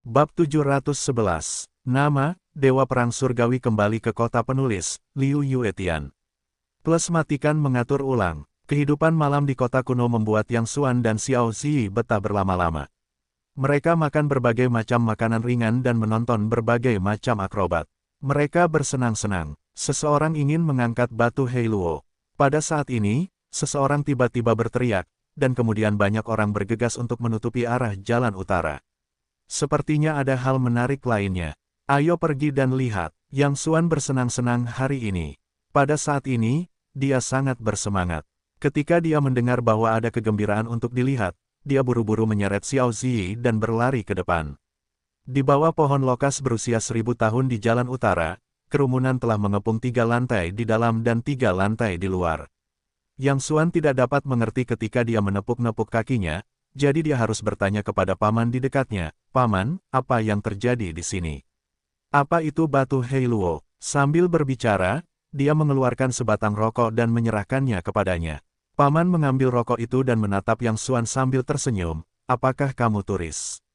Bab 711. Nama, Dewa Perang Surgawi kembali ke kota penulis, Liu Yuetian. Plus matikan mengatur ulang. Kehidupan malam di kota kuno membuat Yang Xuan dan Xiao Zi betah berlama-lama. Mereka makan berbagai macam makanan ringan dan menonton berbagai macam akrobat. Mereka bersenang-senang. Seseorang ingin mengangkat batu Heiluo. Pada saat ini, seseorang tiba-tiba berteriak, dan kemudian banyak orang bergegas untuk menutupi arah jalan utara. Sepertinya ada hal menarik lainnya. Ayo pergi dan lihat. Yang Xuan bersenang-senang hari ini. Pada saat ini, dia sangat bersemangat. Ketika dia mendengar bahwa ada kegembiraan untuk dilihat, dia buru-buru menyeret Xiao Zi dan berlari ke depan. Di bawah pohon lokas berusia 1000 tahun di jalan utara, kerumunan telah mengepung 3 lantai di dalam dan 3 lantai di luar. Yang Xuan tidak dapat mengerti ketika dia menepuk-nepuk kakinya, jadi dia harus bertanya kepada paman di dekatnya, "Paman, apa yang terjadi di sini? Apa itu batu Heiluo?" Sambil berbicara, dia mengeluarkan sebatang rokok dan menyerahkannya kepadanya. Paman mengambil rokok itu dan menatap Yang Xuan sambil tersenyum, "Apakah kamu turis?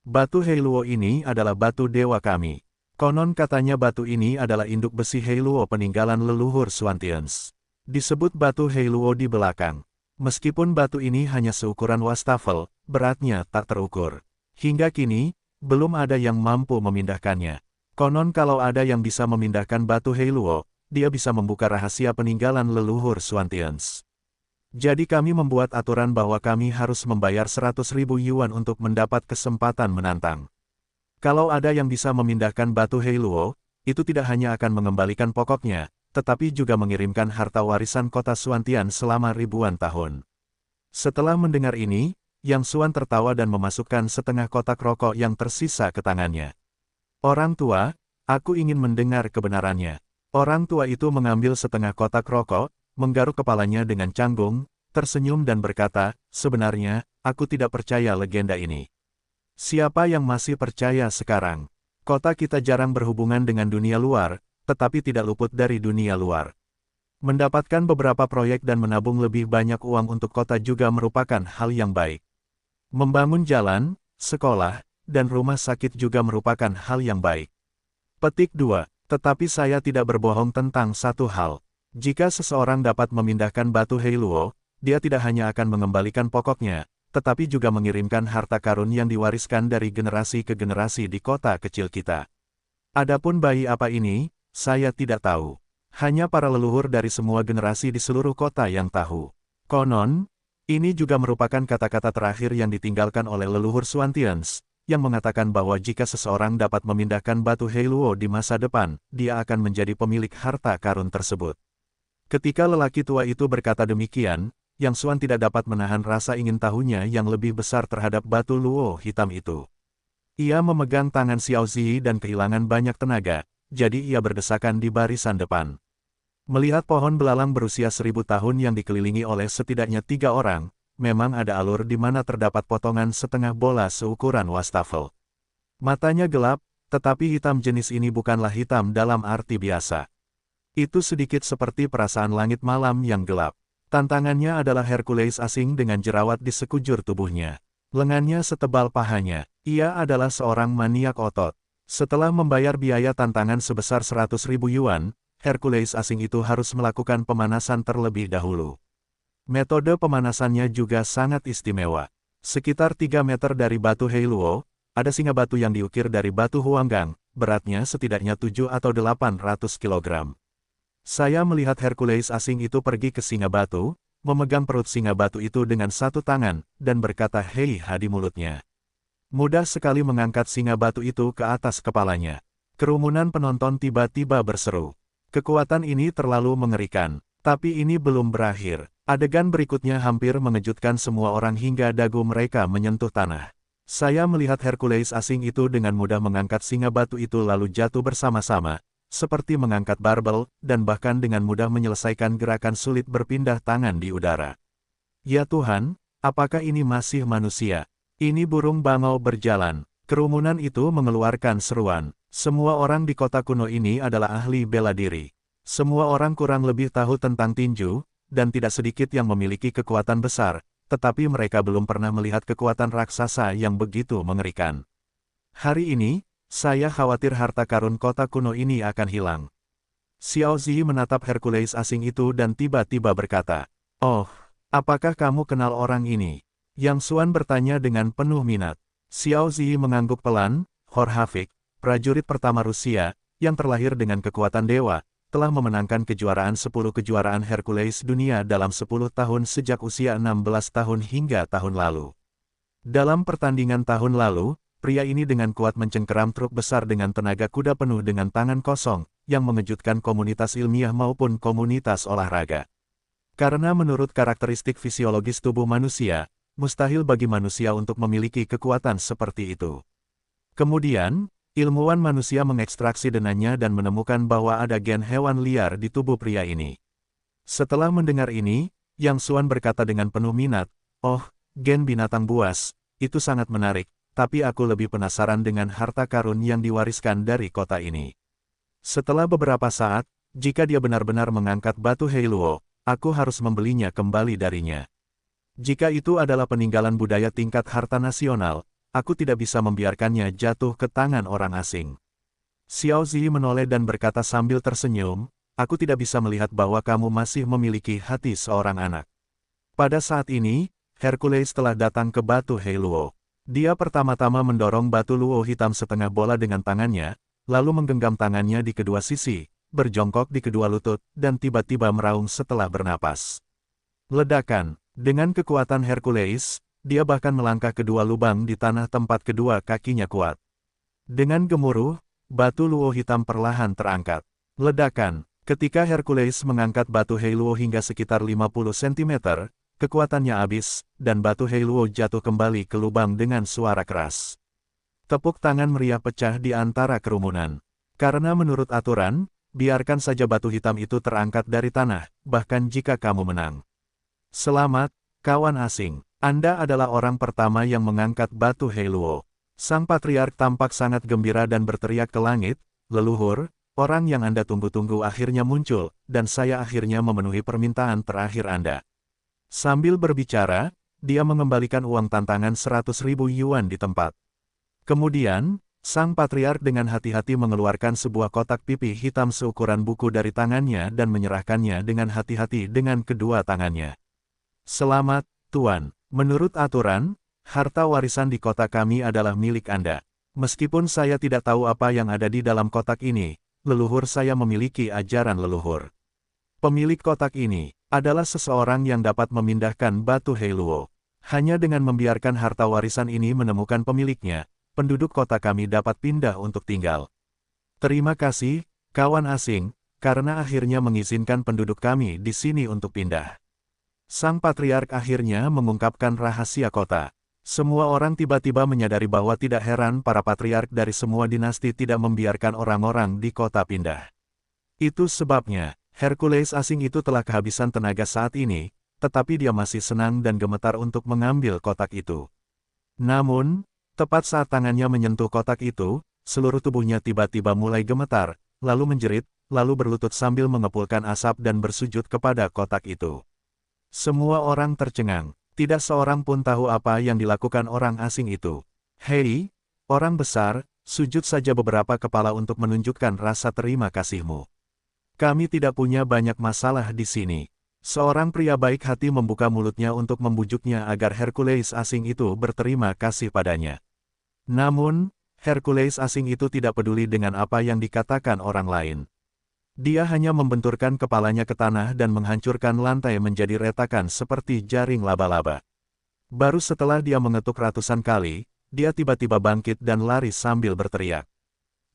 Batu Heiluo ini adalah batu dewa kami. Konon katanya batu ini adalah induk besi Heiluo peninggalan leluhur Xuantians. Disebut batu Heiluo di belakang. Meskipun batu ini hanya seukuran wastafel, beratnya tak terukur. Hingga kini, belum ada yang mampu memindahkannya. Konon kalau ada yang bisa memindahkan batu Heiluo, dia bisa membuka rahasia peninggalan leluhur Xuantians. Jadi kami membuat aturan bahwa kami harus membayar 100.000 yuan untuk mendapat kesempatan menantang. Kalau ada yang bisa memindahkan batu Heiluo, itu tidak hanya akan mengembalikan pokoknya, tetapi juga mengirimkan harta warisan kota Xuantian selama ribuan tahun." Setelah mendengar ini, Yang Xuan tertawa dan memasukkan setengah kotak rokok yang tersisa ke tangannya. "Orang tua, aku ingin mendengar kebenarannya." Orang tua itu mengambil setengah kotak rokok, menggaruk kepalanya dengan canggung, tersenyum dan berkata, "Sebenarnya, aku tidak percaya legenda ini. Siapa yang masih percaya sekarang? Kota kita jarang berhubungan dengan dunia luar, tetapi tidak luput dari dunia luar. Mendapatkan beberapa proyek dan menabung lebih banyak uang untuk kota juga merupakan hal yang baik. Membangun jalan, sekolah, dan rumah sakit juga merupakan hal yang baik." Petik 2. Tetapi saya tidak berbohong tentang satu hal. Jika seseorang dapat memindahkan batu Heiluo, dia tidak hanya akan mengembalikan pokoknya, tetapi juga mengirimkan harta karun yang diwariskan dari generasi ke generasi di kota kecil kita. Adapun bayi apa ini, saya tidak tahu. Hanya para leluhur dari semua generasi di seluruh kota yang tahu. Konon, ini juga merupakan kata-kata terakhir yang ditinggalkan oleh leluhur Xuantians, yang mengatakan bahwa jika seseorang dapat memindahkan batu Heiluo di masa depan, dia akan menjadi pemilik harta karun tersebut. Ketika lelaki tua itu berkata demikian, Yang Xuan tidak dapat menahan rasa ingin tahunya yang lebih besar terhadap batu luo hitam itu. Ia memegang tangan Xiao Zi dan kehilangan banyak tenaga, jadi ia berdesakan di barisan depan. Melihat pohon belalang berusia 1000 tahun yang dikelilingi oleh setidaknya 3 orang, memang ada alur di mana terdapat potongan setengah bola seukuran wastafel. Matanya gelap, tetapi hitam jenis ini bukanlah hitam dalam arti biasa. Itu sedikit seperti perasaan langit malam yang gelap. Tantangannya adalah Hercules asing dengan jerawat di sekujur tubuhnya. Lengannya setebal pahanya. Ia adalah seorang maniak otot. Setelah membayar biaya tantangan sebesar 100.000 yuan, Hercules asing itu harus melakukan pemanasan terlebih dahulu. Metode pemanasannya juga sangat istimewa. Sekitar 3 meter dari batu Heiluo, ada singa batu yang diukir dari batu Huanggang, beratnya setidaknya 7 atau 800 kg. Saya melihat Hercules asing itu pergi ke singa batu, memegang perut singa batu itu dengan satu tangan, dan berkata "Hei ha" di mulutnya. Mudah sekali mengangkat singa batu itu ke atas kepalanya. Kerumunan penonton tiba-tiba berseru. Kekuatan ini terlalu mengerikan. Tapi ini belum berakhir. Adegan berikutnya hampir mengejutkan semua orang hingga dagu mereka menyentuh tanah. Saya melihat Hercules asing itu dengan mudah mengangkat singa batu itu lalu jatuh bersama-sama, seperti mengangkat barbel, dan bahkan dengan mudah menyelesaikan gerakan sulit berpindah tangan di udara. Ya Tuhan, apakah ini masih manusia? Ini burung bangau berjalan. Kerumunan itu mengeluarkan seruan. Semua orang di kota kuno ini adalah ahli bela diri. Semua orang kurang lebih tahu tentang tinju, dan tidak sedikit yang memiliki kekuatan besar, tetapi mereka belum pernah melihat kekuatan raksasa yang begitu mengerikan. Hari ini, saya khawatir harta karun kota kuno ini akan hilang. Xiao Zi menatap Hercules asing itu dan tiba-tiba berkata, "Oh, apakah kamu kenal orang ini?" Yang Xuan bertanya dengan penuh minat. Xiao Zi mengangguk pelan. Horhavik, prajurit pertama Rusia, yang terlahir dengan kekuatan dewa, telah memenangkan kejuaraan 10 kejuaraan Hercules dunia dalam 10 tahun sejak usia 16 tahun hingga tahun lalu. Dalam pertandingan tahun lalu, pria ini dengan kuat mencengkeram truk besar dengan tenaga kuda penuh dengan tangan kosong, yang mengejutkan komunitas ilmiah maupun komunitas olahraga. Karena menurut karakteristik fisiologis tubuh manusia, mustahil bagi manusia untuk memiliki kekuatan seperti itu. Kemudian, ilmuwan manusia mengekstraksi denanya dan menemukan bahwa ada gen hewan liar di tubuh pria ini. Setelah mendengar ini, Yang Xuan berkata dengan penuh minat, "Oh, gen binatang buas, itu sangat menarik, tapi aku lebih penasaran dengan harta karun yang diwariskan dari kota ini." Setelah beberapa saat, jika dia benar-benar mengangkat batu Heiluo, aku harus membelinya kembali darinya. Jika itu adalah peninggalan budaya tingkat harta nasional, aku tidak bisa membiarkannya jatuh ke tangan orang asing. Xiao Zi menoleh dan berkata sambil tersenyum, "Aku tidak bisa melihat bahwa kamu masih memiliki hati seorang anak." Pada saat ini, Hercules telah datang ke batu Heiluo. Dia pertama-tama mendorong batu luo hitam setengah bola dengan tangannya, lalu menggenggam tangannya di kedua sisi, berjongkok di kedua lutut, dan tiba-tiba meraung setelah bernapas. Ledakan. Dengan kekuatan Hercules, dia bahkan melangkah kedua lubang di tanah tempat kedua kakinya kuat. Dengan gemuruh, batu luo hitam perlahan terangkat. Ledakan. Ketika Hercules mengangkat batu Heiluo hingga sekitar 50 cm, kekuatannya habis, dan batu Heiluo jatuh kembali ke lubang dengan suara keras. Tepuk tangan meriah pecah di antara kerumunan. Karena menurut aturan, biarkan saja batu hitam itu terangkat dari tanah, bahkan jika kamu menang. Selamat, kawan asing. Anda adalah orang pertama yang mengangkat batu Heiluo. Sang patriark tampak sangat gembira dan berteriak ke langit, "Leluhur, orang yang Anda tunggu-tunggu akhirnya muncul, dan saya akhirnya memenuhi permintaan terakhir Anda." Sambil berbicara, dia mengembalikan uang tantangan 100.000 yuan di tempat. Kemudian, sang patriark dengan hati-hati mengeluarkan sebuah kotak pipi hitam seukuran buku dari tangannya dan menyerahkannya dengan hati-hati dengan kedua tangannya. "Selamat, Tuan. Menurut aturan, harta warisan di kota kami adalah milik Anda. Meskipun saya tidak tahu apa yang ada di dalam kotak ini, leluhur saya memiliki ajaran leluhur. Pemilik kotak ini adalah seseorang yang dapat memindahkan batu Heiluo. Hanya dengan membiarkan harta warisan ini menemukan pemiliknya, penduduk kota kami dapat pindah untuk tinggal. Terima kasih, kawan asing, karena akhirnya mengizinkan penduduk kami di sini untuk pindah." Sang patriark akhirnya mengungkapkan rahasia kota. Semua orang tiba-tiba menyadari bahwa tidak heran para patriark dari semua dinasti tidak membiarkan orang-orang di kota pindah. Itu sebabnya, Hercules asing itu telah kehabisan tenaga saat ini, tetapi dia masih senang dan gemetar untuk mengambil kotak itu. Namun, tepat saat tangannya menyentuh kotak itu, seluruh tubuhnya tiba-tiba mulai gemetar, lalu menjerit, lalu berlutut sambil mengepulkan asap dan bersujud kepada kotak itu. Semua orang tercengang. Tidak seorang pun tahu apa yang dilakukan orang asing itu. "Hei, orang besar, sujud saja beberapa kepala untuk menunjukkan rasa terima kasihmu. Kami tidak punya banyak masalah di sini." Seorang pria baik hati membuka mulutnya untuk membujuknya agar Hercules asing itu berterima kasih padanya. Namun, Hercules asing itu tidak peduli dengan apa yang dikatakan orang lain. Dia hanya membenturkan kepalanya ke tanah dan menghancurkan lantai menjadi retakan seperti jaring laba-laba. Baru setelah dia mengetuk ratusan kali, dia tiba-tiba bangkit dan lari sambil berteriak.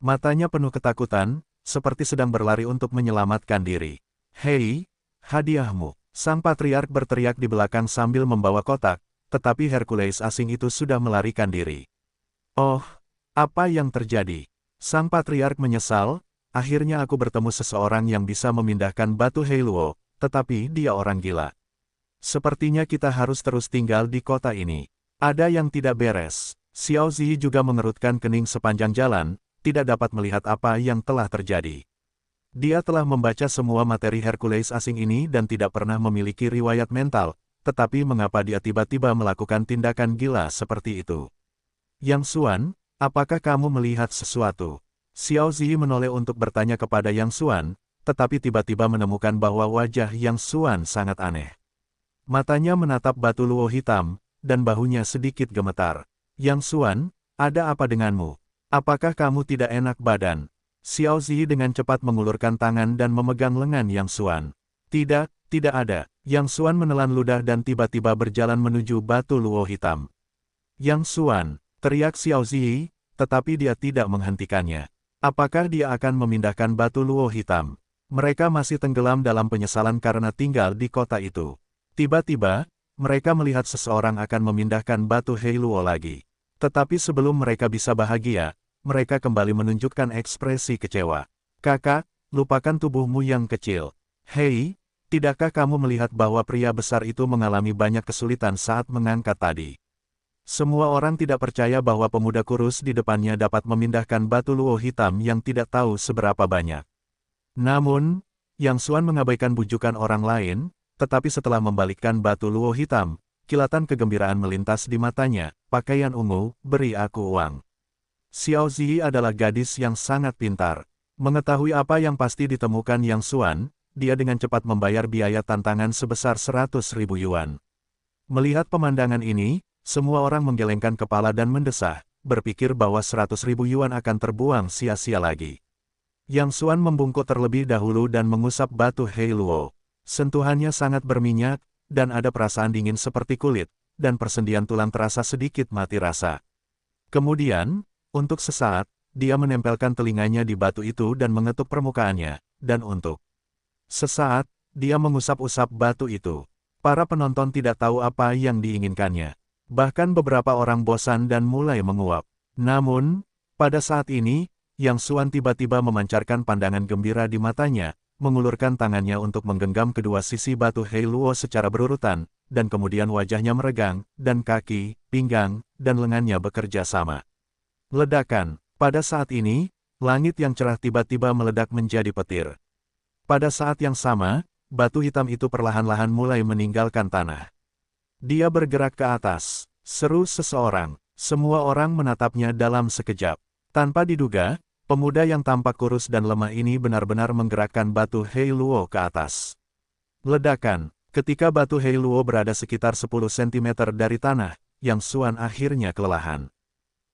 Matanya penuh ketakutan, seperti sedang berlari untuk menyelamatkan diri. "Hei, hadiahmu!" Sang patriark berteriak di belakang sambil membawa kotak, tetapi Hercules asing itu sudah melarikan diri. "Oh, apa yang terjadi?" Sang patriark menyesal. "Akhirnya aku bertemu seseorang yang bisa memindahkan batu Heiluo, tetapi dia orang gila. Sepertinya kita harus terus tinggal di kota ini. Ada yang tidak beres." Xiao Zi juga mengerutkan kening sepanjang jalan, tidak dapat melihat apa yang telah terjadi. Dia telah membaca semua materi Hercules asing ini dan tidak pernah memiliki riwayat mental, tetapi mengapa dia tiba-tiba melakukan tindakan gila seperti itu? "Yang Xuan, apakah kamu melihat sesuatu? Xiao Zi menoleh untuk bertanya kepada Yang Xuan, tetapi tiba-tiba menemukan bahwa wajah Yang Xuan sangat aneh. Matanya menatap batu luo hitam, dan bahunya sedikit gemetar. Yang Xuan, ada apa denganmu? Apakah kamu tidak enak badan? Xiao Zi dengan cepat mengulurkan tangan dan memegang lengan Yang Xuan. Tidak, tidak ada. Yang Xuan menelan ludah dan tiba-tiba berjalan menuju batu luo hitam. Yang Xuan, teriak Xiao Zi, tetapi dia tidak menghentikannya. Apakah dia akan memindahkan batu luo hitam? Mereka masih tenggelam dalam penyesalan karena tinggal di kota itu. Tiba-tiba, mereka melihat seseorang akan memindahkan batu Hei Luo lagi. Tetapi sebelum mereka bisa bahagia, mereka kembali menunjukkan ekspresi kecewa. Kakak, lupakan tubuhmu yang kecil. Hei, tidakkah kamu melihat bahwa pria besar itu mengalami banyak kesulitan saat mengangkat tadi? Semua orang tidak percaya bahwa pemuda kurus di depannya dapat memindahkan batu luo hitam yang tidak tahu seberapa banyak. Namun, Yang Xuan mengabaikan bujukan orang lain, tetapi setelah membalikkan batu luo hitam, kilatan kegembiraan melintas di matanya. Pakaian ungu, beri aku uang. Xiao Zi adalah gadis yang sangat pintar. Mengetahui apa yang pasti ditemukan Yang Xuan, dia dengan cepat membayar biaya tantangan sebesar 100.000 yuan. Melihat pemandangan ini, semua orang menggelengkan kepala dan mendesah, berpikir bahwa 100.000 yuan akan terbuang sia-sia lagi. Yang Xuan membungkuk terlebih dahulu dan mengusap batu Hei Luo. Sentuhannya sangat berminyak, dan ada perasaan dingin seperti kulit, dan persendian tulang terasa sedikit mati rasa. Kemudian, untuk sesaat, dia menempelkan telinganya di batu itu dan mengetuk permukaannya, dan untuk sesaat, dia mengusap-usap batu itu. Para penonton tidak tahu apa yang diinginkannya. Bahkan beberapa orang bosan dan mulai menguap. Namun, pada saat ini, Yang Xuan tiba-tiba memancarkan pandangan gembira di matanya, mengulurkan tangannya untuk menggenggam kedua sisi batu Hei Luo secara berurutan, dan kemudian wajahnya meregang, dan kaki, pinggang, dan lengannya bekerja sama. Ledakan. Pada saat ini, langit yang cerah tiba-tiba meledak menjadi petir. Pada saat yang sama, batu hitam itu perlahan-lahan mulai meninggalkan tanah. Dia bergerak ke atas. Seru seseorang. Semua orang menatapnya dalam sekejap. Tanpa diduga, pemuda yang tampak kurus dan lemah ini benar-benar menggerakkan batu Hei Luo ke atas. Ledakan. Ketika batu Hei Luo berada sekitar 10 cm dari tanah, Yang Xuan akhirnya kelelahan.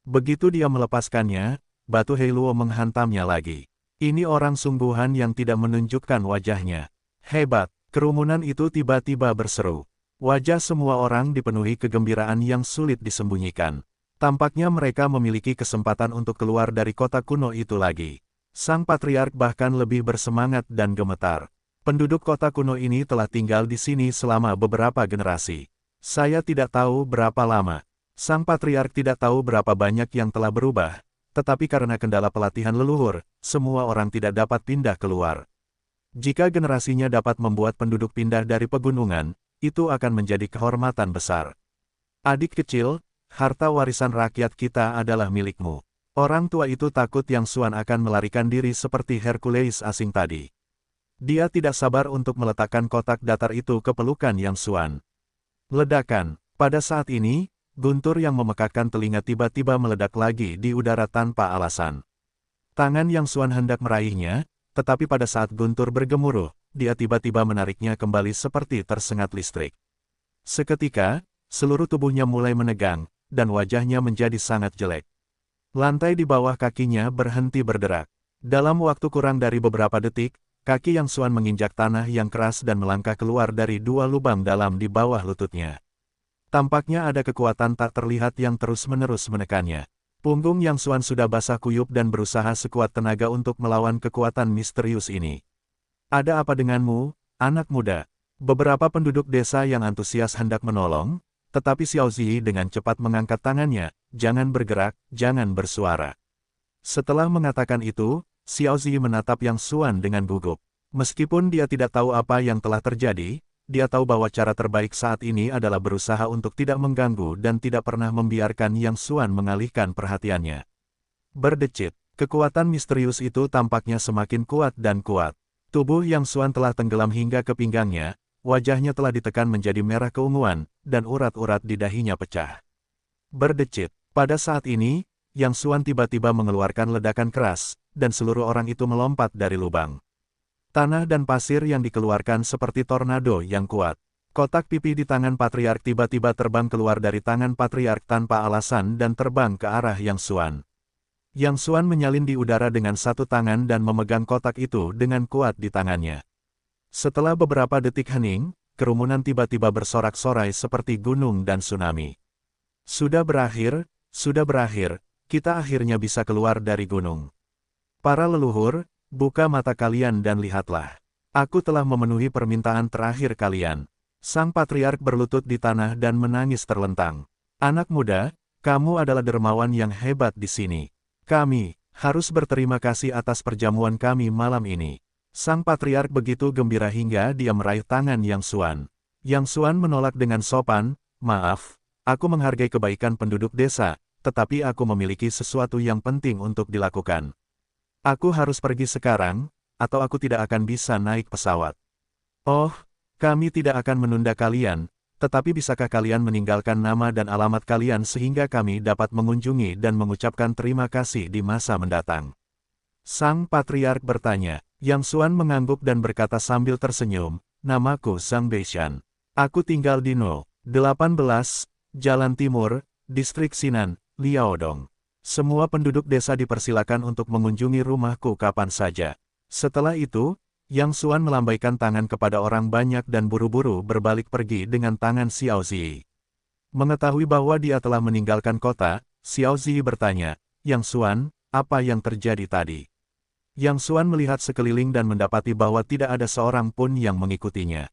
Begitu dia melepaskannya, batu Hei Luo menghantamnya lagi. Ini orang sungguhan yang tidak menunjukkan wajahnya. Hebat, kerumunan itu tiba-tiba berseru. Wajah semua orang dipenuhi kegembiraan yang sulit disembunyikan. Tampaknya mereka memiliki kesempatan untuk keluar dari kota kuno itu lagi. Sang patriark bahkan lebih bersemangat dan gemetar. Penduduk kota kuno ini telah tinggal di sini selama beberapa generasi. Saya tidak tahu berapa lama. Sang patriark tidak tahu berapa banyak yang telah berubah, tetapi karena kendala pelatihan leluhur, semua orang tidak dapat pindah keluar. Jika generasinya dapat membuat penduduk pindah dari pegunungan, itu akan menjadi kehormatan besar. Adik kecil, harta warisan rakyat kita adalah milikmu. Orang tua itu takut Yang Xuan akan melarikan diri seperti Hercules asing tadi. Dia tidak sabar untuk meletakkan kotak datar itu ke pelukan Yang Xuan. Ledakan. Pada saat ini, guntur yang memekakkan telinga tiba-tiba meledak lagi di udara tanpa alasan. Tangan Yang Xuan hendak meraihnya, tetapi pada saat guntur bergemuruh, dia tiba-tiba menariknya kembali seperti tersengat listrik. Seketika, seluruh tubuhnya mulai menegang, dan wajahnya menjadi sangat jelek. Lantai di bawah kakinya berhenti berderak. Dalam waktu kurang dari beberapa detik, kaki Yang Xuan menginjak tanah yang keras dan melangkah keluar dari dua lubang dalam di bawah lututnya. Tampaknya ada kekuatan tak terlihat yang terus-menerus menekannya. Punggung Yang Xuan sudah basah kuyup dan berusaha sekuat tenaga untuk melawan kekuatan misterius ini. Ada apa denganmu, anak muda? Beberapa penduduk desa yang antusias hendak menolong, tetapi Xiao Zi dengan cepat mengangkat tangannya, jangan bergerak, jangan bersuara. Setelah mengatakan itu, Xiao Zi menatap Yang Xuan dengan gugup. Meskipun dia tidak tahu apa yang telah terjadi, dia tahu bahwa cara terbaik saat ini adalah berusaha untuk tidak mengganggu dan tidak pernah membiarkan Yang Xuan mengalihkan perhatiannya. Berdecit, kekuatan misterius itu tampaknya semakin kuat dan kuat. Tubuh Yang Xuan telah tenggelam hingga ke pinggangnya, wajahnya telah ditekan menjadi merah keunguan, dan urat-urat di dahinya pecah. Berdecit, pada saat ini, Yang Xuan tiba-tiba mengeluarkan ledakan keras, dan seluruh orang itu melompat dari lubang. Tanah dan pasir yang dikeluarkan seperti tornado yang kuat. Kotak pipi di tangan Patriark tiba-tiba terbang keluar dari tangan Patriark tanpa alasan dan terbang ke arah Yang Xuan. Yang Xuan menyalin di udara dengan satu tangan dan memegang kotak itu dengan kuat di tangannya. Setelah beberapa detik hening, kerumunan tiba-tiba bersorak-sorai seperti gunung dan tsunami. Sudah berakhir, kita akhirnya bisa keluar dari gunung. Para leluhur, buka mata kalian dan lihatlah. Aku telah memenuhi permintaan terakhir kalian. Sang Patriark berlutut di tanah dan menangis terlentang. Anak muda, kamu adalah dermawan yang hebat di sini. Kami harus berterima kasih atas perjamuan kami malam ini. Sang Patriark begitu gembira hingga dia meraih tangan Yang Xuan. Yang Xuan menolak dengan sopan, maaf, aku menghargai kebaikan penduduk desa, tetapi aku memiliki sesuatu yang penting untuk dilakukan. Aku harus pergi sekarang, atau aku tidak akan bisa naik pesawat. Oh, kami tidak akan menunda kalian, tetapi bisakah kalian meninggalkan nama dan alamat kalian sehingga kami dapat mengunjungi dan mengucapkan terima kasih di masa mendatang? Sang Patriark bertanya. Yang Xuan mengangguk dan berkata sambil tersenyum, namaku Zhang Beishan. Aku tinggal di No. 18, Jalan Timur, Distrik Sinan, Liaodong. Semua penduduk desa dipersilakan untuk mengunjungi rumahku kapan saja. Setelah itu, Yang Xuan melambaikan tangan kepada orang banyak dan buru-buru berbalik pergi dengan tangan Xiao Zi. Mengetahui bahwa dia telah meninggalkan kota, Xiao Zi bertanya, Yang Xuan, apa yang terjadi tadi? Yang Xuan melihat sekeliling dan mendapati bahwa tidak ada seorang pun yang mengikutinya.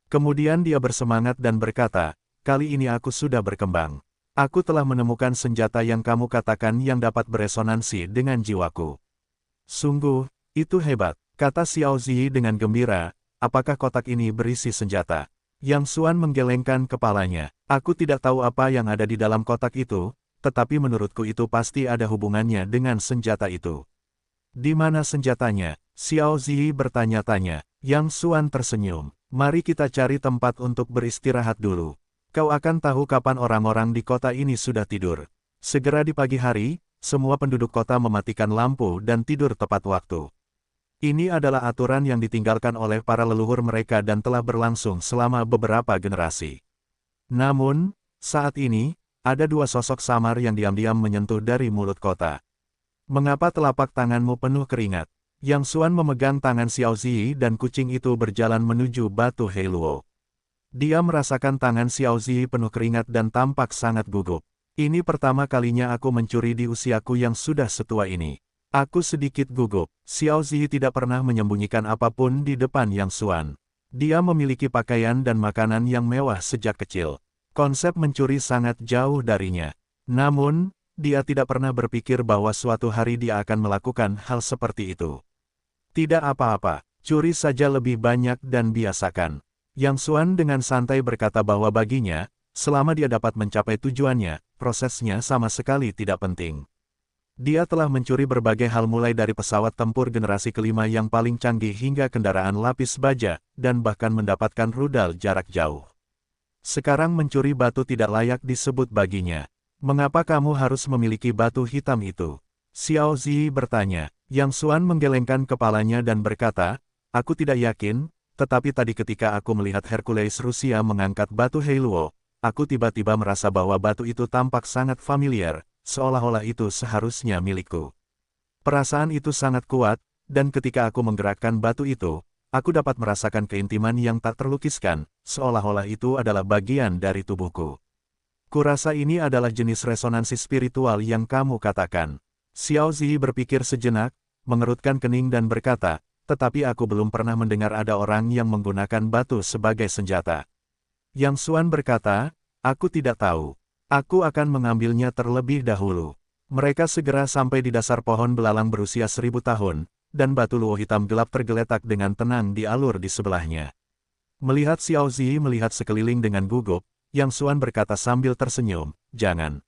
Kemudian dia bersemangat dan berkata, kali ini aku sudah berkembang. Aku telah menemukan senjata yang kamu katakan yang dapat beresonansi dengan jiwaku. Sungguh, itu hebat, kata Xiao Zi dengan gembira, apakah kotak ini berisi senjata? Yang Xuan menggelengkan kepalanya, aku tidak tahu apa yang ada di dalam kotak itu, tetapi menurutku itu pasti ada hubungannya dengan senjata itu. Di mana senjatanya? Xiao Zi bertanya-tanya. Yang Xuan tersenyum. Mari kita cari tempat untuk beristirahat dulu. Kau akan tahu kapan orang-orang di kota ini sudah tidur. Segera di pagi hari, semua penduduk kota mematikan lampu dan tidur tepat waktu. Ini adalah aturan yang ditinggalkan oleh para leluhur mereka dan telah berlangsung selama beberapa generasi. Namun, saat ini, ada dua sosok samar yang diam-diam menyentuh dari mulut kota. Mengapa telapak tanganmu penuh keringat? Yang Xuan memegang tangan Xiao Zi dan kucing itu berjalan menuju batu Heiluo. Dia merasakan tangan Xiao Zi penuh keringat dan tampak sangat gugup. Ini pertama kalinya aku mencuri di usiaku yang sudah setua ini. Aku sedikit gugup. Xiao Zi tidak pernah menyembunyikan apapun di depan Yang Xuan. Dia memiliki pakaian dan makanan yang mewah sejak kecil. Konsep mencuri sangat jauh darinya. Namun, dia tidak pernah berpikir bahwa suatu hari dia akan melakukan hal seperti itu. Tidak apa-apa, curi saja lebih banyak dan biasakan. Yang Xuan dengan santai berkata bahwa baginya, selama dia dapat mencapai tujuannya, prosesnya sama sekali tidak penting. Dia telah mencuri berbagai hal mulai dari pesawat tempur generasi kelima yang paling canggih hingga kendaraan lapis baja, dan bahkan mendapatkan rudal jarak jauh. Sekarang mencuri batu tidak layak disebut baginya. Mengapa kamu harus memiliki batu hitam itu? Xiao Zi bertanya. Yang Xuan menggelengkan kepalanya dan berkata, aku tidak yakin, tetapi tadi ketika aku melihat Hercules Rusia mengangkat batu Heiluo, aku tiba-tiba merasa bahwa batu itu tampak sangat familiar, seolah-olah itu seharusnya milikku. Perasaan itu sangat kuat, dan ketika aku menggerakkan batu itu, aku dapat merasakan keintiman yang tak terlukiskan, seolah-olah itu adalah bagian dari tubuhku. Kurasa ini adalah jenis resonansi spiritual yang kamu katakan. Xiao Zi berpikir sejenak, mengerutkan kening dan berkata, tetapi aku belum pernah mendengar ada orang yang menggunakan batu sebagai senjata. Yang Xuan berkata, aku tidak tahu. Aku akan mengambilnya terlebih dahulu. Mereka segera sampai di dasar pohon belalang berusia 1000 tahun, dan batu luo hitam gelap tergeletak dengan tenang di alur di sebelahnya. Melihat Xiao Zi melihat sekeliling dengan gugup, Yang Xuan berkata sambil tersenyum, jangan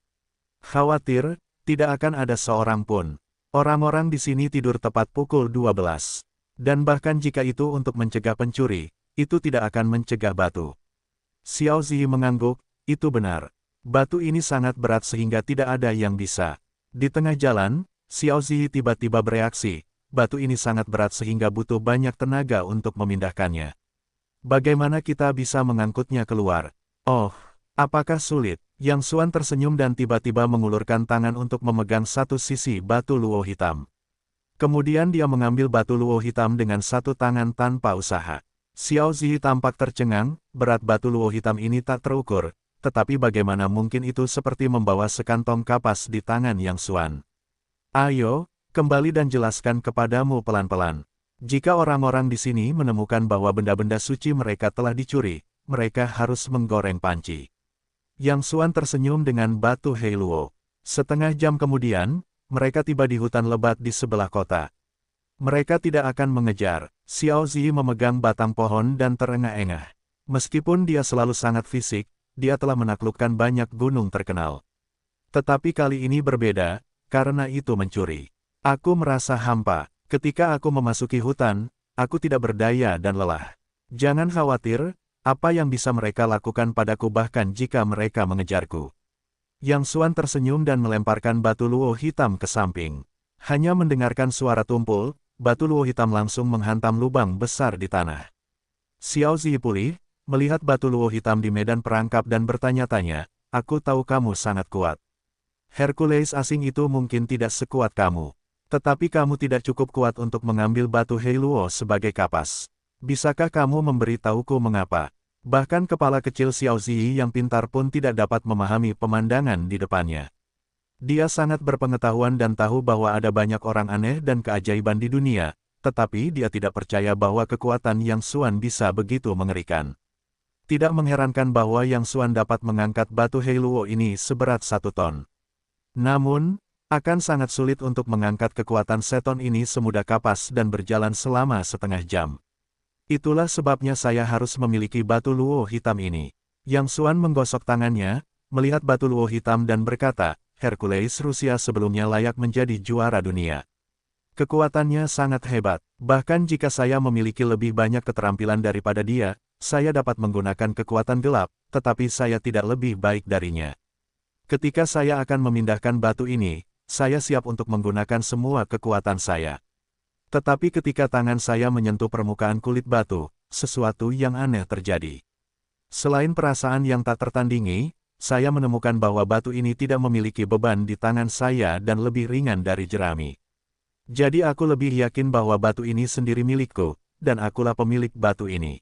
khawatir, tidak akan ada seorang pun. Orang-orang di sini tidur tepat pukul 12. Dan bahkan jika itu untuk mencegah pencuri, itu tidak akan mencegah batu. Xiao Zi mengangguk, itu benar. Batu ini sangat berat sehingga tidak ada yang bisa. Di tengah jalan, Xiao Ziyi tiba-tiba bereaksi, batu ini sangat berat sehingga butuh banyak tenaga untuk memindahkannya. Bagaimana kita bisa mengangkutnya keluar? Oh, apakah sulit? Yang Xuan tersenyum dan tiba-tiba mengulurkan tangan untuk memegang satu sisi batu luo hitam. Kemudian dia mengambil batu luo hitam dengan satu tangan tanpa usaha. Xiao Ziyi tampak tercengang, berat batu luo hitam ini tak terukur, tetapi bagaimana mungkin itu seperti membawa sekantong kapas di tangan Yang Xuan. Ayo, kembali dan jelaskan kepadamu pelan-pelan. Jika orang-orang di sini menemukan bahwa benda-benda suci mereka telah dicuri, mereka harus menggoreng panci. Yang Xuan tersenyum dengan batu Heiluo. Setengah jam kemudian, mereka tiba di hutan lebat di sebelah kota. Mereka tidak akan mengejar. Xiao Ziyi memegang batang pohon dan terengah-engah. Meskipun dia selalu sangat fisik, dia telah menaklukkan banyak gunung terkenal. Tetapi kali ini berbeda, karena itu mencuri. Aku merasa hampa. Ketika aku memasuki hutan, aku tidak berdaya dan lelah. Jangan khawatir, apa yang bisa mereka lakukan padaku bahkan jika mereka mengejarku. Yang Xuan tersenyum dan melemparkan batu luo hitam ke samping. Hanya mendengarkan suara tumpul, batu luo hitam langsung menghantam lubang besar di tanah. Xiao Ziyi pulih, melihat batu luo hitam di medan perangkap dan bertanya-tanya, aku tahu kamu sangat kuat. Hercules asing itu mungkin tidak sekuat kamu. Tetapi kamu tidak cukup kuat untuk mengambil batu Heiluo sebagai kapas. Bisakah kamu memberitahuku mengapa? Bahkan kepala kecil Xiao Ziyi yang pintar pun tidak dapat memahami pemandangan di depannya. Dia sangat berpengetahuan dan tahu bahwa ada banyak orang aneh dan keajaiban di dunia, tetapi dia tidak percaya bahwa kekuatan Yang Xuan bisa begitu mengerikan. Tidak mengherankan bahwa Yang Xuan dapat mengangkat batu Heiluo ini seberat 1 ton. Namun, akan sangat sulit untuk mengangkat kekuatan seton ini semudah kapas dan berjalan selama setengah jam. Itulah sebabnya saya harus memiliki batu luo hitam ini. Yang Xuan menggosok tangannya, melihat batu luo hitam dan berkata, Hercules Rusia sebelumnya layak menjadi juara dunia. Kekuatannya sangat hebat, bahkan jika saya memiliki lebih banyak keterampilan daripada dia, saya dapat menggunakan kekuatan gelap, tetapi saya tidak lebih baik darinya. Ketika saya akan memindahkan batu ini, saya siap untuk menggunakan semua kekuatan saya. Tetapi ketika tangan saya menyentuh permukaan kulit batu, sesuatu yang aneh terjadi. Selain perasaan yang tak tertandingi, saya menemukan bahwa batu ini tidak memiliki beban di tangan saya dan lebih ringan dari jerami. Jadi aku lebih yakin bahwa batu ini sendiri milikku, dan akulah pemilik batu ini.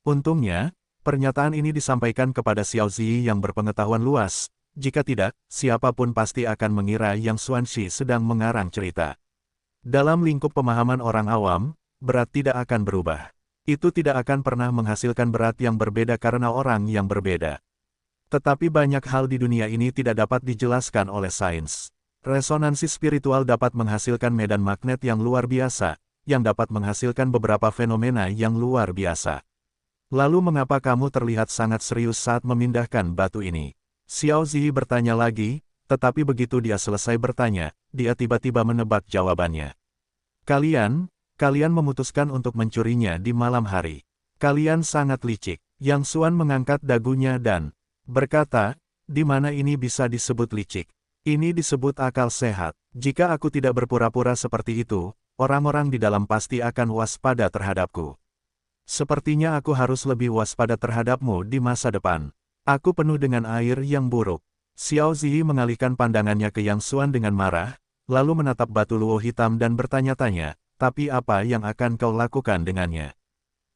Untungnya, pernyataan ini disampaikan kepada Xiao Ziyi yang berpengetahuan luas, jika tidak, siapapun pasti akan mengira Yang Xuanxi sedang mengarang cerita. Dalam lingkup pemahaman orang awam, berat tidak akan berubah. Itu tidak akan pernah menghasilkan berat yang berbeda karena orang yang berbeda. Tetapi banyak hal di dunia ini tidak dapat dijelaskan oleh sains. Resonansi spiritual dapat menghasilkan medan magnet yang luar biasa, yang dapat menghasilkan beberapa fenomena yang luar biasa. Lalu mengapa kamu terlihat sangat serius saat memindahkan batu ini? Xiao Ziyi bertanya lagi, tetapi begitu dia selesai bertanya, dia tiba-tiba menebak jawabannya. Kalian memutuskan untuk mencurinya di malam hari. Kalian sangat licik. Yang Xuan mengangkat dagunya dan berkata, di mana ini bisa disebut licik? Ini disebut akal sehat. Jika aku tidak berpura-pura seperti itu, orang-orang di dalam pasti akan waspada terhadapku. Sepertinya aku harus lebih waspada terhadapmu di masa depan. Aku penuh dengan air yang buruk. Xiao Ziyi mengalihkan pandangannya ke Yang Xuan dengan marah, lalu menatap batu luo hitam dan bertanya-tanya, tapi apa yang akan kau lakukan dengannya?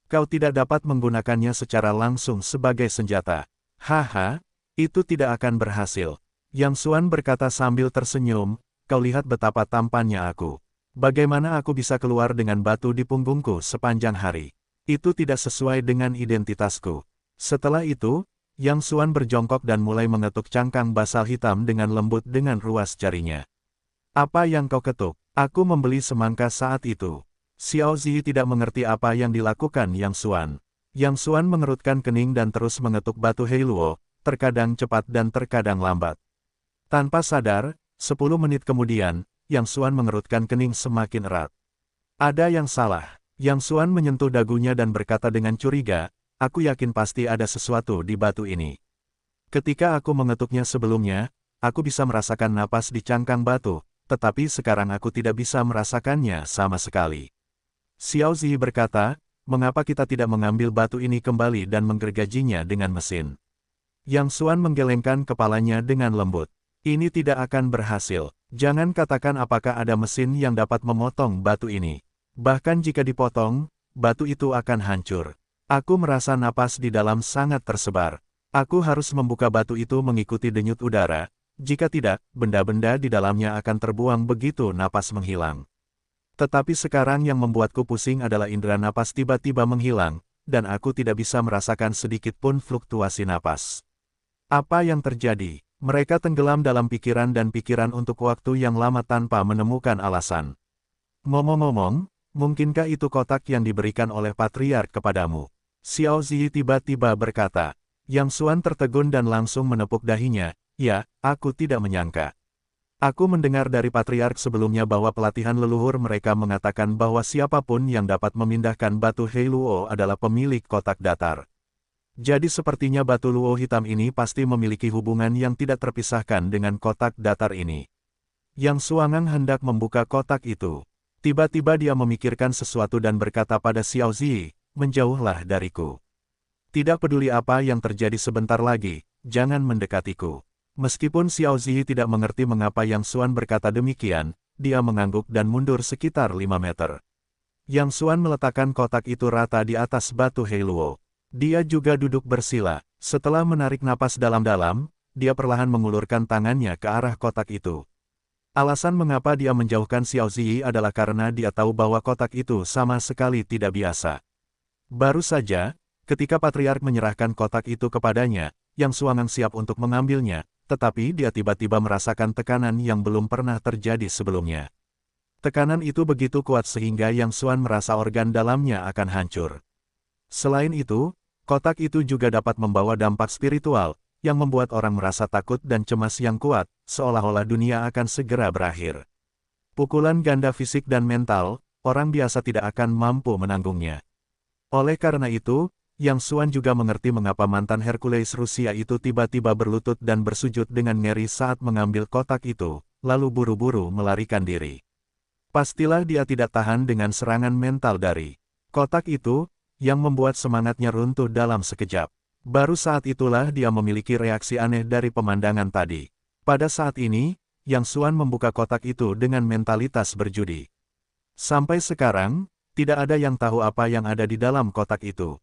Kau tidak dapat menggunakannya secara langsung sebagai senjata. Haha, itu tidak akan berhasil. Yang Xuan berkata sambil tersenyum, kau lihat betapa tampannya aku. Bagaimana aku bisa keluar dengan batu di punggungku sepanjang hari? Itu tidak sesuai dengan identitasku. Setelah itu, Yang Xuan berjongkok dan mulai mengetuk cangkang basal hitam dengan lembut dengan ruas jarinya. Apa yang kau ketuk? Aku membeli semangka saat itu. Xiao Ziyi tidak mengerti apa yang dilakukan Yang Xuan. Yang Xuan mengerutkan kening dan terus mengetuk batu Heiluo, terkadang cepat dan terkadang lambat. Tanpa sadar, 10 menit kemudian, Yang Xuan mengerutkan kening semakin erat. Ada yang salah. Yang Xuan menyentuh dagunya dan berkata dengan curiga, aku yakin pasti ada sesuatu di batu ini. Ketika aku mengetuknya sebelumnya, aku bisa merasakan napas di cangkang batu, tetapi sekarang aku tidak bisa merasakannya sama sekali. Xiao Zi berkata, mengapa kita tidak mengambil batu ini kembali dan menggergajinya dengan mesin? Yang Xuan menggelengkan kepalanya dengan lembut. Ini tidak akan berhasil. Jangan katakan apakah ada mesin yang dapat memotong batu ini. Bahkan jika dipotong, batu itu akan hancur. Aku merasa napas di dalam sangat tersebar. Aku harus membuka batu itu mengikuti denyut udara. Jika tidak, benda-benda di dalamnya akan terbuang begitu napas menghilang. Tetapi sekarang yang membuatku pusing adalah indera napas tiba-tiba menghilang, dan aku tidak bisa merasakan sedikit pun fluktuasi napas. Apa yang terjadi? Mereka tenggelam dalam pikiran dan pikiran untuk waktu yang lama tanpa menemukan alasan. Ngomong-ngomong, mungkinkah itu kotak yang diberikan oleh Patriark kepadamu? Xiao Zi tiba-tiba berkata. Yang Xuan tertegun dan langsung menepuk dahinya. Ya, aku tidak menyangka. Aku mendengar dari Patriark sebelumnya bahwa pelatihan leluhur mereka mengatakan bahwa siapapun yang dapat memindahkan batu Heiluo adalah pemilik kotak datar. Jadi sepertinya batu luo hitam ini pasti memiliki hubungan yang tidak terpisahkan dengan kotak datar ini. Yang Xuangang hendak membuka kotak itu. Tiba-tiba dia memikirkan sesuatu dan berkata pada Xiao Zi, menjauhlah dariku. Tidak peduli apa yang terjadi sebentar lagi, jangan mendekatiku. Meskipun Xiao Zi tidak mengerti mengapa Yang Xuan berkata demikian, dia mengangguk dan mundur sekitar 5 meter. Yang Xuan meletakkan kotak itu rata di atas batu Heiluo. Dia juga duduk bersila. Setelah menarik napas dalam-dalam, dia perlahan mengulurkan tangannya ke arah kotak itu. Alasan mengapa dia menjauhkan Xiao Zi adalah karena dia tahu bahwa kotak itu sama sekali tidak biasa. Baru saja, ketika Patriark menyerahkan kotak itu kepadanya, Yang Xuangang siap untuk mengambilnya, tetapi dia tiba-tiba merasakan tekanan yang belum pernah terjadi sebelumnya. Tekanan itu begitu kuat sehingga Yang Xuan merasa organ dalamnya akan hancur. Selain itu, kotak itu juga dapat membawa dampak spiritual, yang membuat orang merasa takut dan cemas yang kuat, seolah-olah dunia akan segera berakhir. Pukulan ganda fisik dan mental, orang biasa tidak akan mampu menanggungnya. Oleh karena itu, Yang Xuan juga mengerti mengapa mantan Hercules Rusia itu tiba-tiba berlutut dan bersujud dengan ngeri saat mengambil kotak itu, lalu buru-buru melarikan diri. Pastilah dia tidak tahan dengan serangan mental dari kotak itu, yang membuat semangatnya runtuh dalam sekejap. Baru saat itulah dia memiliki reaksi aneh dari pemandangan tadi. Pada saat ini, Yang Xuan membuka kotak itu dengan mentalitas berjudi. Sampai sekarang, tidak ada yang tahu apa yang ada di dalam kotak itu.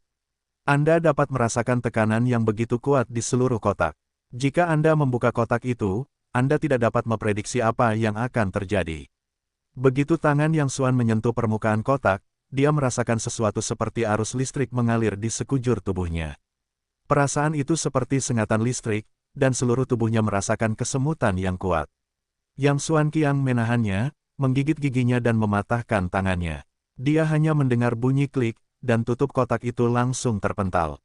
Anda dapat merasakan tekanan yang begitu kuat di seluruh kotak. Jika Anda membuka kotak itu, Anda tidak dapat memprediksi apa yang akan terjadi. Begitu tangan Yang Xuan menyentuh permukaan kotak, dia merasakan sesuatu seperti arus listrik mengalir di sekujur tubuhnya. Perasaan itu seperti sengatan listrik, dan seluruh tubuhnya merasakan kesemutan yang kuat. Yang Xuan Qiang menahannya, menggigit giginya dan mematahkan tangannya. Dia hanya mendengar bunyi klik, dan tutup kotak itu langsung terpental.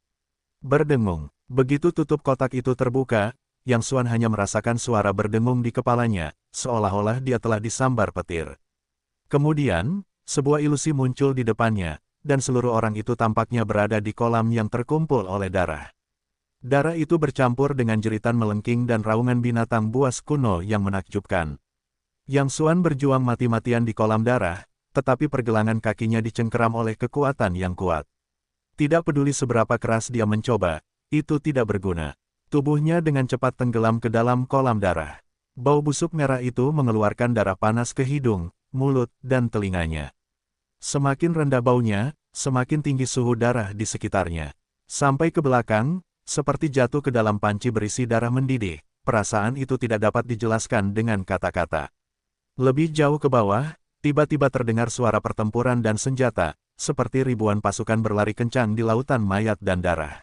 Berdengung. Begitu tutup kotak itu terbuka, Yang Xuan hanya merasakan suara berdengung di kepalanya, seolah-olah dia telah disambar petir. Kemudian, sebuah ilusi muncul di depannya, dan seluruh orang itu tampaknya berada di kolam yang terkumpul oleh darah. Darah itu bercampur dengan jeritan melengking dan raungan binatang buas kuno yang menakjubkan. Yang Xuan berjuang mati-matian di kolam darah, tetapi pergelangan kakinya dicengkeram oleh kekuatan yang kuat. Tidak peduli seberapa keras dia mencoba, itu tidak berguna. Tubuhnya dengan cepat tenggelam ke dalam kolam darah. Bau busuk merah itu mengeluarkan darah panas ke hidung, mulut, dan telinganya. Semakin rendah baunya, semakin tinggi suhu darah di sekitarnya. Sampai ke belakang, seperti jatuh ke dalam panci berisi darah mendidih, perasaan itu tidak dapat dijelaskan dengan kata-kata. Lebih jauh ke bawah, tiba-tiba terdengar suara pertempuran dan senjata, seperti ribuan pasukan berlari kencang di lautan mayat dan darah.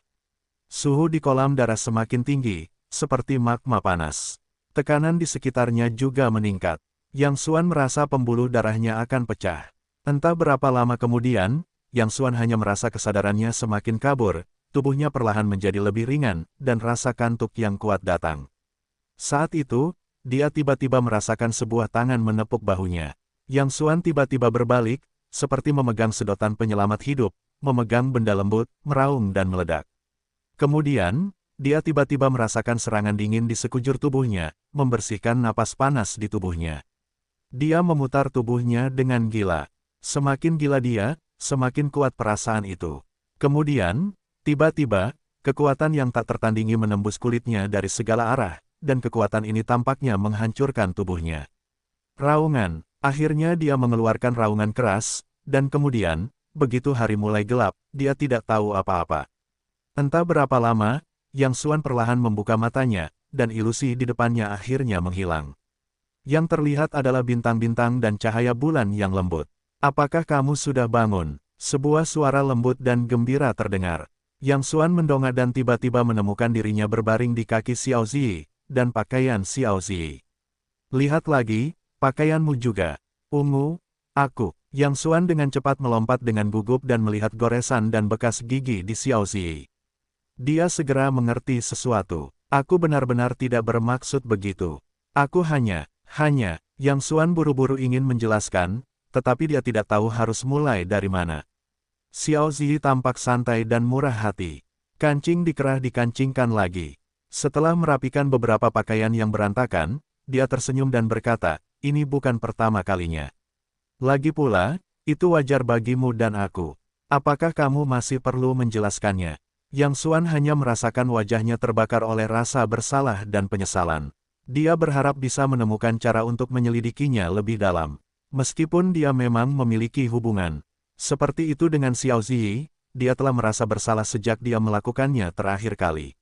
Suhu di kolam darah semakin tinggi, seperti magma panas. Tekanan di sekitarnya juga meningkat. Yang Xuan merasa pembuluh darahnya akan pecah. Entah berapa lama kemudian, Yang Xuan hanya merasa kesadarannya semakin kabur, tubuhnya perlahan menjadi lebih ringan, dan rasa kantuk yang kuat datang. Saat itu, dia tiba-tiba merasakan sebuah tangan menepuk bahunya. Yang Xuan tiba-tiba berbalik, seperti memegang sedotan penyelamat hidup, memegang benda lembut, meraung dan meledak. Kemudian, dia tiba-tiba merasakan serangan dingin di sekujur tubuhnya, membersihkan napas panas di tubuhnya. Dia memutar tubuhnya dengan gila. Semakin gila dia, semakin kuat perasaan itu. Kemudian, tiba-tiba, kekuatan yang tak tertandingi menembus kulitnya dari segala arah, dan kekuatan ini tampaknya menghancurkan tubuhnya. Raungan. Akhirnya dia mengeluarkan raungan keras, dan kemudian, begitu hari mulai gelap, dia tidak tahu apa-apa. Entah berapa lama, Yang Xuan perlahan membuka matanya, dan ilusi di depannya akhirnya menghilang. Yang terlihat adalah bintang-bintang dan cahaya bulan yang lembut. "Apakah kamu sudah bangun?" Sebuah suara lembut dan gembira terdengar. Yang Xuan mendongak dan tiba-tiba menemukan dirinya berbaring di kaki Xiao Zi, dan pakaian Xiao Zi. "Lihat lagi, pakaianmu juga. Ungu, aku." Yang Xuan dengan cepat melompat dengan gugup dan melihat goresan dan bekas gigi di Xiao Zi. Dia segera mengerti sesuatu. "Aku benar-benar tidak bermaksud begitu. Aku hanya, Yang Xuan buru-buru ingin menjelaskan, tetapi dia tidak tahu harus mulai dari mana. Xiao Zi tampak santai dan murah hati. Kancing dikerah dikancingkan lagi. Setelah merapikan beberapa pakaian yang berantakan, dia tersenyum dan berkata, "Ini bukan pertama kalinya. Lagi pula, itu wajar bagimu dan aku. Apakah kamu masih perlu menjelaskannya?" Yang Xuan hanya merasakan wajahnya terbakar oleh rasa bersalah dan penyesalan. Dia berharap bisa menemukan cara untuk menyelidikinya lebih dalam. Meskipun dia memang memiliki hubungan seperti itu dengan Xiao Zi, dia telah merasa bersalah sejak dia melakukannya terakhir kali.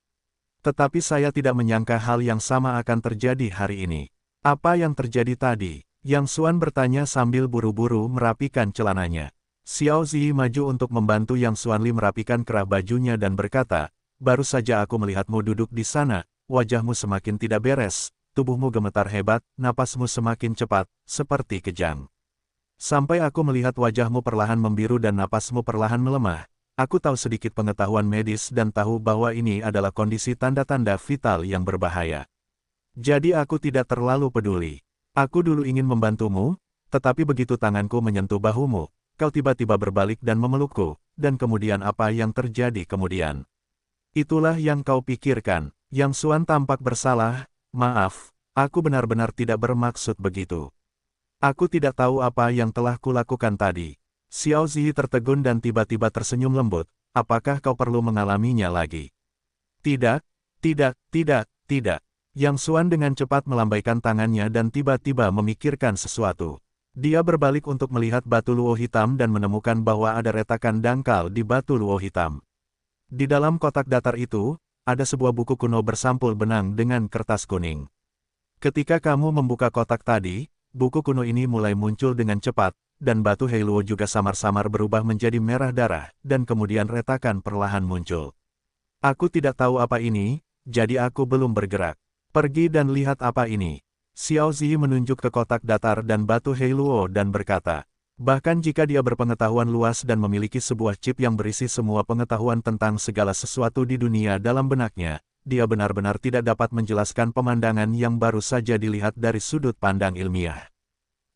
Tetapi saya tidak menyangka hal yang sama akan terjadi hari ini. "Apa yang terjadi tadi?" Yang Xuan bertanya sambil buru-buru merapikan celananya. Xiao Zi maju untuk membantu Yang Xuan Li merapikan kerah bajunya dan berkata, "Baru saja aku melihatmu duduk di sana, wajahmu semakin tidak beres, tubuhmu gemetar hebat, napasmu semakin cepat, seperti kejang. Sampai aku melihat wajahmu perlahan membiru dan napasmu perlahan melemah. Aku tahu sedikit pengetahuan medis dan tahu bahwa ini adalah kondisi tanda-tanda vital yang berbahaya. Jadi aku tidak terlalu peduli. Aku dulu ingin membantumu, tetapi begitu tanganku menyentuh bahumu, kau tiba-tiba berbalik dan memelukku, dan kemudian apa yang terjadi kemudian? Itulah yang kau pikirkan." Yang Xuan tampak bersalah, "Maaf, aku benar-benar tidak bermaksud begitu. Aku tidak tahu apa yang telah kulakukan tadi." Xiao Zi tertegun dan tiba-tiba tersenyum lembut, "Apakah kau perlu mengalaminya lagi?" "Tidak, tidak." Yang Xuan dengan cepat melambaikan tangannya dan tiba-tiba memikirkan sesuatu. Dia berbalik untuk melihat batu luo hitam dan menemukan bahwa ada retakan dangkal di batu luo hitam. Di dalam kotak datar itu, ada sebuah buku kuno bersampul benang dengan kertas kuning. Ketika kamu membuka kotak tadi, buku kuno ini mulai muncul dengan cepat, dan batu Heiluo juga samar-samar berubah menjadi merah darah, dan kemudian retakan perlahan muncul. Aku tidak tahu apa ini, jadi aku belum bergerak. Pergi dan lihat apa ini. Xiao Zi menunjuk ke kotak datar dan batu Heiluo dan berkata, bahkan jika dia berpengetahuan luas dan memiliki sebuah chip yang berisi semua pengetahuan tentang segala sesuatu di dunia dalam benaknya, dia benar-benar tidak dapat menjelaskan pemandangan yang baru saja dilihat dari sudut pandang ilmiah.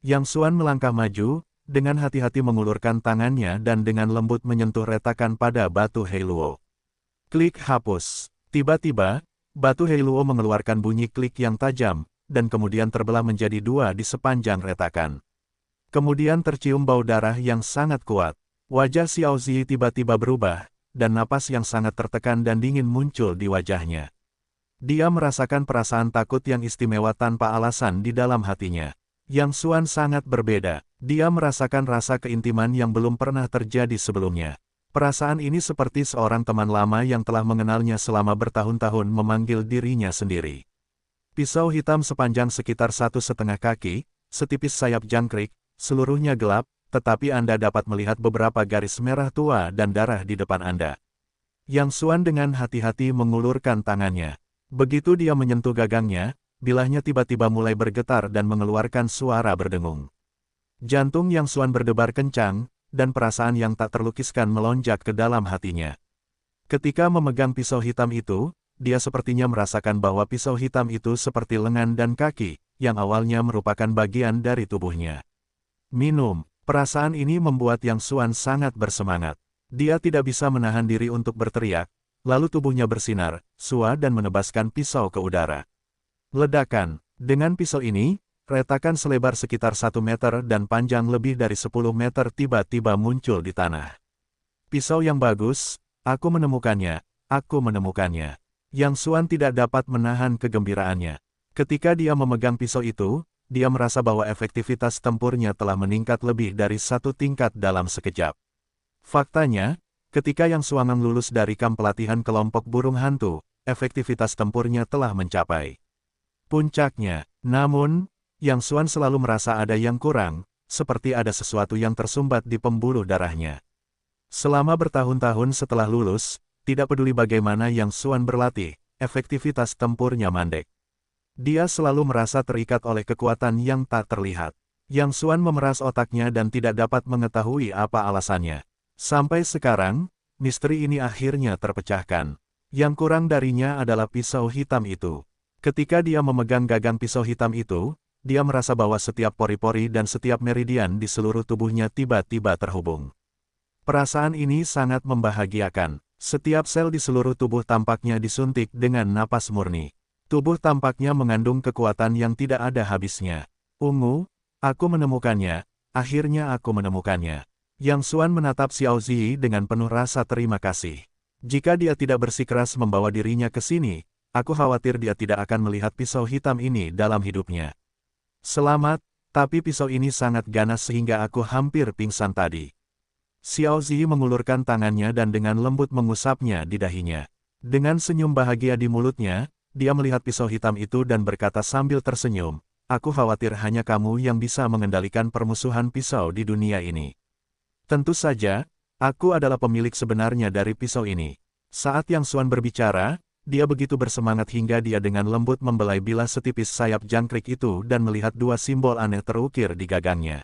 Yang Xuan melangkah maju, dengan hati-hati mengulurkan tangannya dan dengan lembut menyentuh retakan pada batu Heiluo. Klik hapus. Tiba-tiba, batu Heiluo mengeluarkan bunyi klik yang tajam, dan kemudian terbelah menjadi dua di sepanjang retakan. Kemudian tercium bau darah yang sangat kuat. Wajah Xiao Zi tiba-tiba berubah, dan napas yang sangat tertekan dan dingin muncul di wajahnya. Dia merasakan perasaan takut yang istimewa tanpa alasan di dalam hatinya. Yang Xuan sangat berbeda. Dia merasakan rasa keintiman yang belum pernah terjadi sebelumnya. Perasaan ini seperti seorang teman lama yang telah mengenalnya selama bertahun-tahun memanggil dirinya sendiri. Pisau hitam sepanjang sekitar 1,5 kaki, setipis sayap jangkrik, seluruhnya gelap, tetapi Anda dapat melihat beberapa garis merah tua dan darah di depan Anda. Yang Xuan dengan hati-hati mengulurkan tangannya. Begitu dia menyentuh gagangnya, bilahnya tiba-tiba mulai bergetar dan mengeluarkan suara berdengung. Jantung Yang Xuan berdebar kencang, dan perasaan yang tak terlukiskan melonjak ke dalam hatinya. Ketika memegang pisau hitam itu, dia sepertinya merasakan bahwa pisau hitam itu seperti lengan dan kaki, yang awalnya merupakan bagian dari tubuhnya. Minum. Perasaan ini membuat Yang Xuan sangat bersemangat. Dia tidak bisa menahan diri untuk berteriak, lalu tubuhnya bersinar, sua dan menebaskan pisau ke udara. Ledakan. Dengan pisau ini, retakan selebar sekitar 1 meter dan panjang lebih dari 10 meter tiba-tiba muncul di tanah. Pisau yang bagus, aku menemukannya, aku menemukannya. Yang Xuan tidak dapat menahan kegembiraannya. Ketika dia memegang pisau itu, dia merasa bahwa efektivitas tempurnya telah meningkat lebih dari 1 tingkat dalam sekejap. Faktanya, ketika Yang Xuan lulus dari kamp pelatihan kelompok burung hantu, efektivitas tempurnya telah mencapai puncaknya. Namun, Yang Xuan selalu merasa ada yang kurang, seperti ada sesuatu yang tersumbat di pembuluh darahnya. Selama bertahun-tahun setelah lulus, tidak peduli bagaimana Yang Xuan berlatih, efektivitas tempurnya mandek. Dia selalu merasa terikat oleh kekuatan yang tak terlihat. Yang Xuan memeras otaknya dan tidak dapat mengetahui apa alasannya. Sampai sekarang, misteri ini akhirnya terpecahkan. Yang kurang darinya adalah pisau hitam itu. Ketika dia memegang gagang pisau hitam itu, dia merasa bahwa setiap pori-pori dan setiap meridian di seluruh tubuhnya tiba-tiba terhubung. Perasaan ini sangat membahagiakan. Setiap sel di seluruh tubuh tampaknya disuntik dengan napas murni. Tubuh tampaknya mengandung kekuatan yang tidak ada habisnya. Ungu, aku menemukannya, akhirnya aku menemukannya. Yang Xuan menatap Xiao Ziyi dengan penuh rasa terima kasih. Jika dia tidak bersikeras membawa dirinya ke sini, aku khawatir dia tidak akan melihat pisau hitam ini dalam hidupnya. Selamat, tapi pisau ini sangat ganas sehingga aku hampir pingsan tadi. Xiao Ziyi mengulurkan tangannya dan dengan lembut mengusapnya di dahinya. Dengan senyum bahagia di mulutnya, dia melihat pisau hitam itu dan berkata sambil tersenyum, aku khawatir hanya kamu yang bisa mengendalikan permusuhan pisau di dunia ini. Tentu saja, aku adalah pemilik sebenarnya dari pisau ini. Saat Yang Xuan berbicara, dia begitu bersemangat hingga dia dengan lembut membelai bilah setipis sayap jangkrik itu dan melihat 2 simbol aneh terukir di gagangnya.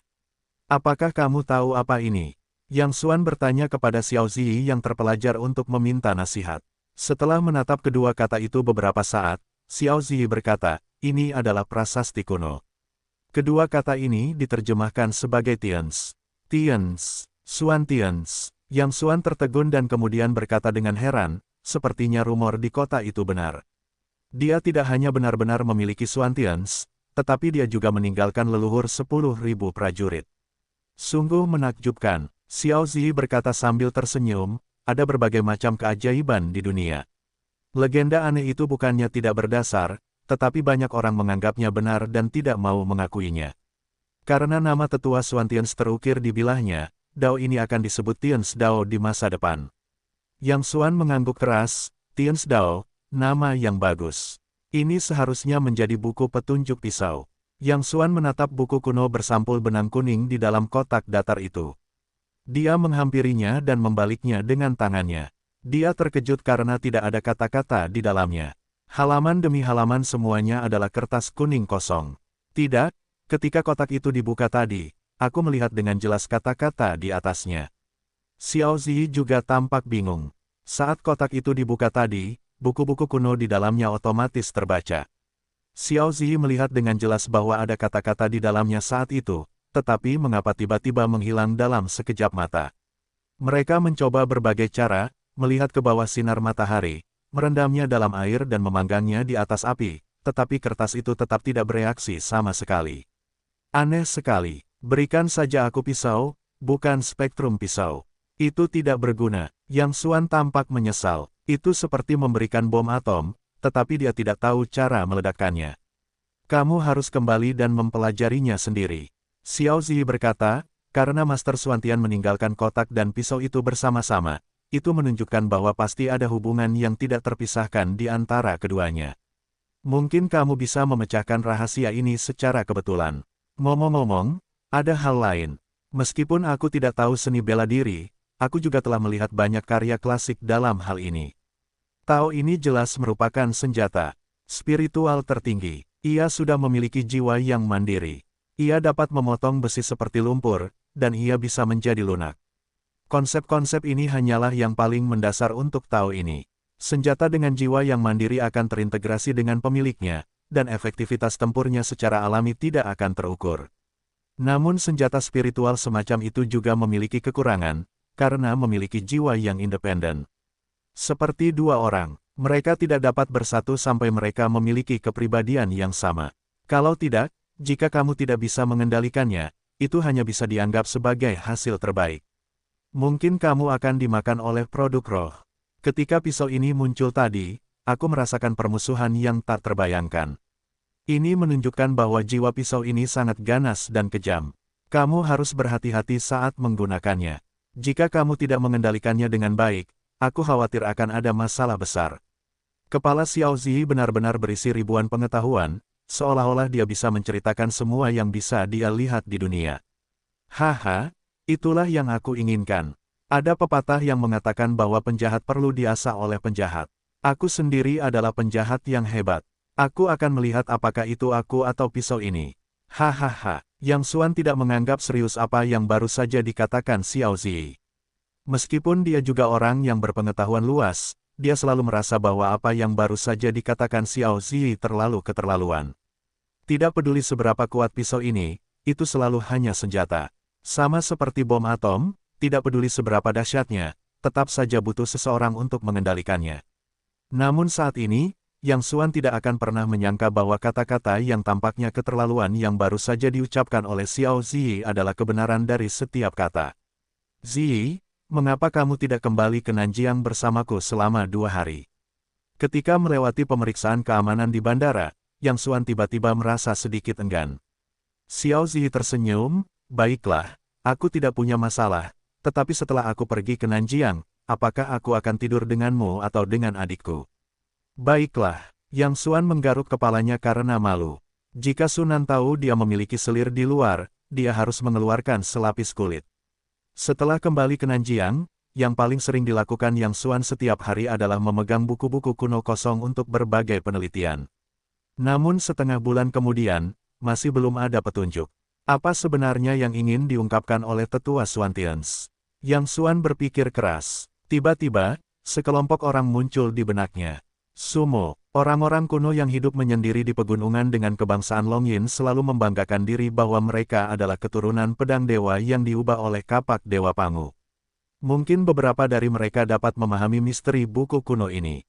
Apakah kamu tahu apa ini? Yang Xuan bertanya kepada Xiao Ziyi yang terpelajar untuk meminta nasihat. Setelah menatap kedua kata itu beberapa saat, Xiao Ziyi berkata, ini adalah prasasti kuno. Kedua kata ini diterjemahkan sebagai Tians. Tians, Xuan Tians. Yang Xuan tertegun dan kemudian berkata dengan heran, sepertinya rumor di kota itu benar. Dia tidak hanya benar-benar memiliki Xuan Tians, tetapi dia juga meninggalkan leluhur 10.000 prajurit. Sungguh menakjubkan. Xiao Ziyi berkata sambil tersenyum, ada berbagai macam keajaiban di dunia. Legenda aneh itu bukannya tidak berdasar, tetapi banyak orang menganggapnya benar dan tidak mau mengakuinya. Karena nama tetua Xuan Tians terukir di bilahnya, Dao ini akan disebut Tians Dao di masa depan. Yang Xuan mengangguk keras, Tians Dao, nama yang bagus. Ini seharusnya menjadi buku petunjuk pisau. Yang Xuan menatap buku kuno bersampul benang kuning di dalam kotak datar itu. Dia menghampirinya dan membaliknya dengan tangannya. Dia terkejut karena tidak ada kata-kata di dalamnya. Halaman demi halaman semuanya adalah kertas kuning kosong. Tidak, ketika kotak itu dibuka tadi, aku melihat dengan jelas kata-kata di atasnya. Xiao Ziyi juga tampak bingung. Saat kotak itu dibuka tadi, buku-buku kuno di dalamnya otomatis terbaca. Xiao Ziyi melihat dengan jelas bahwa ada kata-kata di dalamnya saat itu. Tetapi mengapa tiba-tiba menghilang dalam sekejap mata. Mereka mencoba berbagai cara, melihat ke bawah sinar matahari, merendamnya dalam air dan memanggangnya di atas api, tetapi kertas itu tetap tidak bereaksi sama sekali. Aneh sekali, berikan saja aku pisau, bukan spektrum pisau. Itu tidak berguna. Yang Xuan tampak menyesal, itu seperti memberikan bom atom, tetapi dia tidak tahu cara meledakkannya. Kamu harus kembali dan mempelajarinya sendiri. Xiao Ziyi berkata, karena Master Xuantian meninggalkan kotak dan pisau itu bersama-sama, itu menunjukkan bahwa pasti ada hubungan yang tidak terpisahkan di antara keduanya. Mungkin kamu bisa memecahkan rahasia ini secara kebetulan. Ngomong-ngomong, ada hal lain. Meskipun aku tidak tahu seni bela diri, aku juga telah melihat banyak karya klasik dalam hal ini. Tao ini jelas merupakan senjata spiritual tertinggi. Ia sudah memiliki jiwa yang mandiri. Ia dapat memotong besi seperti lumpur, dan ia bisa menjadi lunak. Konsep-konsep ini hanyalah yang paling mendasar untuk Tao ini. Senjata dengan jiwa yang mandiri akan terintegrasi dengan pemiliknya, dan efektivitas tempurnya secara alami tidak akan terukur. Namun senjata spiritual semacam itu juga memiliki kekurangan, karena memiliki jiwa yang independen. Seperti dua orang, mereka tidak dapat bersatu sampai mereka memiliki kepribadian yang sama. Kalau tidak, jika kamu tidak bisa mengendalikannya, itu hanya bisa dianggap sebagai hasil terbaik. Mungkin kamu akan dimakan oleh produk roh. Ketika pisau ini muncul tadi, aku merasakan permusuhan yang tak terbayangkan. Ini menunjukkan bahwa jiwa pisau ini sangat ganas dan kejam. Kamu harus berhati-hati saat menggunakannya. Jika kamu tidak mengendalikannya dengan baik, aku khawatir akan ada masalah besar. Kepala Xiao Zi benar-benar berisi ribuan pengetahuan, seolah-olah dia bisa menceritakan semua yang bisa dia lihat di dunia. Haha, itulah yang aku inginkan. Ada pepatah yang mengatakan bahwa penjahat perlu diasah oleh penjahat. Aku sendiri adalah penjahat yang hebat. Aku akan melihat apakah itu aku atau pisau ini. Hahaha, Yang Xuan tidak menganggap serius apa yang baru saja dikatakan Xiao Zi. Meskipun dia juga orang yang berpengetahuan luas, dia selalu merasa bahwa apa yang baru saja dikatakan Xiao Zi terlalu keterlaluan. Tidak peduli seberapa kuat pisau ini, itu selalu hanya senjata. Sama seperti bom atom, tidak peduli seberapa dahsyatnya, tetap saja butuh seseorang untuk mengendalikannya. Namun saat ini, Yang Xuan tidak akan pernah menyangka bahwa kata-kata yang tampaknya keterlaluan yang baru saja diucapkan oleh Xiao Zi adalah kebenaran dari setiap kata. Zi, mengapa kamu tidak kembali ke Nanjiang bersamaku selama 2 hari? Ketika melewati pemeriksaan keamanan di bandara, Yang Xuan tiba-tiba merasa sedikit enggan. Xiao Zi tersenyum, baiklah, aku tidak punya masalah, tetapi setelah aku pergi ke Nanjiang, apakah aku akan tidur denganmu atau dengan adikku? Baiklah, Yang Xuan menggaruk kepalanya karena malu. Jika Sunan tahu dia memiliki selir di luar, dia harus mengeluarkan selapis kulit. Setelah kembali ke Nanjiang, yang paling sering dilakukan Yang Xuan setiap hari adalah memegang buku-buku kuno kosong untuk berbagai penelitian. Namun setengah bulan kemudian, masih belum ada petunjuk. Apa sebenarnya yang ingin diungkapkan oleh tetua Xuantians? Yang Xuan berpikir keras. Tiba-tiba, sekelompok orang muncul di benaknya. Sumo, orang-orang kuno yang hidup menyendiri di pegunungan dengan kebangsaan Longyin selalu membanggakan diri bahwa mereka adalah keturunan pedang dewa yang diubah oleh kapak Dewa Pangu. Mungkin beberapa dari mereka dapat memahami misteri buku kuno ini.